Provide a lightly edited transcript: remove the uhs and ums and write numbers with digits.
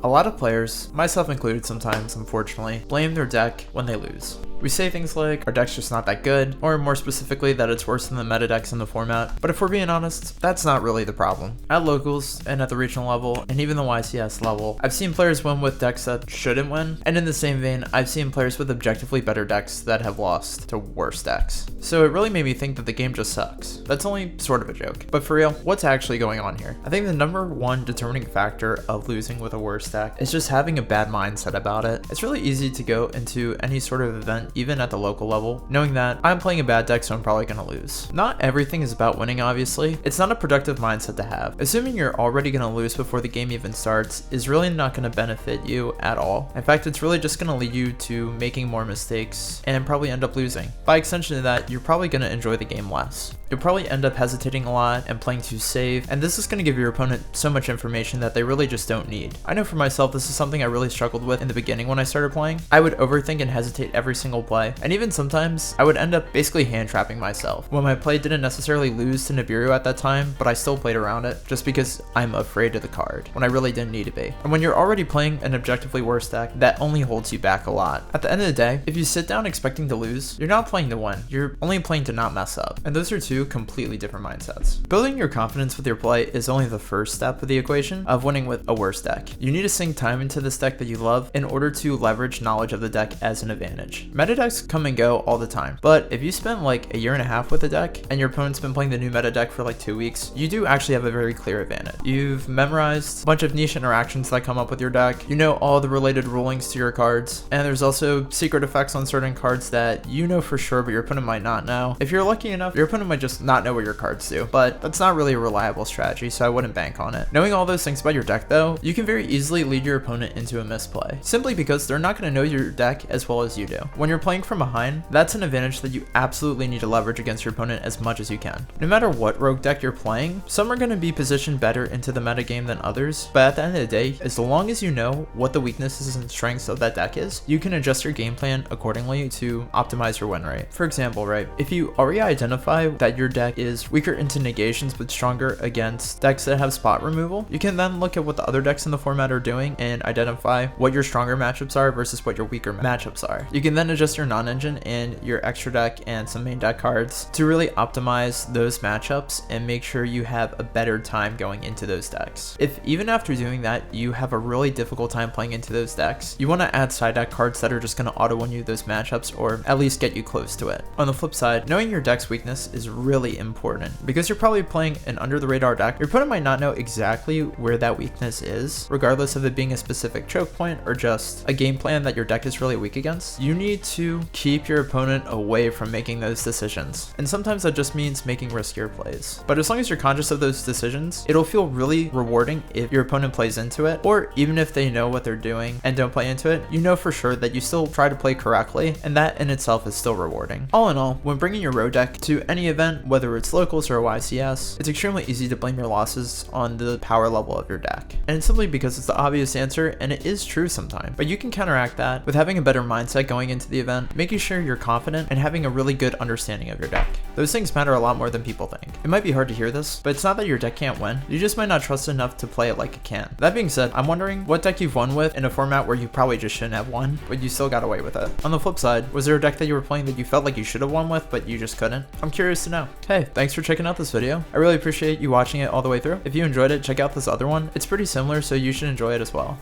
A lot of players, myself included sometimes unfortunately, blame their deck when they lose. We say things like our deck's just not that good, or more specifically that it's worse than the meta decks in the format, but if we're being honest, that's not really the problem. At locals, and at the regional level, and even the YCS level, I've seen players win with decks that shouldn't win, and in the same vein, I've seen players with objectively better decks that have lost to worse decks. So it really made me think that the game just sucks. That's only sort of a joke. But for real, what's actually going on here? I think the number one determining factor of losing with a worse deck is just having a bad mindset about it. It's really easy to go into any sort of event, even at the local level, knowing that I'm playing a bad deck so I'm probably gonna lose. Not everything is about winning, obviously. It's not a productive mindset to have. Assuming you're already gonna lose before the game even starts is really not gonna benefit you at all. In fact, it's really just gonna lead you to making more mistakes and probably end up losing. By extension of that, you're probably gonna enjoy the game less. You'll probably end up hesitating a lot and playing too safe, and this is going to give your opponent so much information that they really just don't need. I know for myself this is something I really struggled with in the beginning when I started playing. I would overthink and hesitate every single play, and even sometimes I would end up basically hand trapping myself. When my play didn't necessarily lose to Nibiru at that time, but I still played around it just because I'm afraid of the card, when I really didn't need to be. And when you're already playing an objectively worse deck, that only holds you back a lot. At the end of the day, if you sit down expecting to lose, you're not playing to win, you're only playing to not mess up. And those are two completely different mindsets. Building your confidence with your play is only the first step of the equation of winning with a worse deck. You need to sink time into this deck that you love in order to leverage knowledge of the deck as an advantage. Meta decks come and go all the time, but if you spend like a year and a half with a deck and your opponent's been playing the new meta deck for like 2 weeks, you do actually have a very clear advantage. You've memorized a bunch of niche interactions that come up with your deck, you know all the related rulings to your cards, and there's also secret effects on certain cards that you know for sure but your opponent might not know. If you're lucky enough, your opponent might just not know what your cards do, but that's not really a reliable strategy, so I wouldn't bank on it. Knowing all those things about your deck though, you can very easily lead your opponent into a misplay, simply because they're not going to know your deck as well as you do. When you're playing from behind, that's an advantage that you absolutely need to leverage against your opponent as much as you can. No matter what rogue deck you're playing, some are going to be positioned better into the metagame than others, but at the end of the day, as long as you know what the weaknesses and strengths of that deck is, you can adjust your game plan accordingly to optimize your win rate. For example, right, if you already identify that your deck is weaker into negations but stronger against decks that have spot removal, you can then look at what the other decks in the format are doing and identify what your stronger matchups are versus what your weaker matchups are. You can then adjust your non-engine and your extra deck and some main deck cards to really optimize those matchups and make sure you have a better time going into those decks. If even after doing that you have a really difficult time playing into those decks, you want to add side deck cards that are just going to auto win you those matchups or at least get you close to it. On the flip side, knowing your deck's weakness is really important because you're probably playing an under the radar deck. Your opponent might not know exactly where that weakness is, regardless of it being a specific choke point or just a game plan that your deck is really weak against. You need to keep your opponent away from making those decisions, and sometimes that just means making riskier plays. But as long as you're conscious of those decisions, it'll feel really rewarding if your opponent plays into it, or even if they know what they're doing and don't play into it, you know for sure that you still try to play correctly, and that in itself is still rewarding. All in all, when bringing your rogue deck to any event, whether it's locals or YCS, it's extremely easy to blame your losses on the power level of your deck. And it's simply because it's the obvious answer, and it is true sometimes. But you can counteract that with having a better mindset going into the event, making sure you're confident, and having a really good understanding of your deck. Those things matter a lot more than people think. It might be hard to hear this, but it's not that your deck can't win, you just might not trust enough to play it like it can. That being said, I'm wondering what deck you've won with in a format where you probably just shouldn't have won, but you still got away with it. On the flip side, was there a deck that you were playing that you felt like you should have won with, but you just couldn't? I'm curious to know. Hey, thanks for checking out this video. I really appreciate you watching it all the way through. If you enjoyed it, check out this other one. It's pretty similar, so you should enjoy it as well.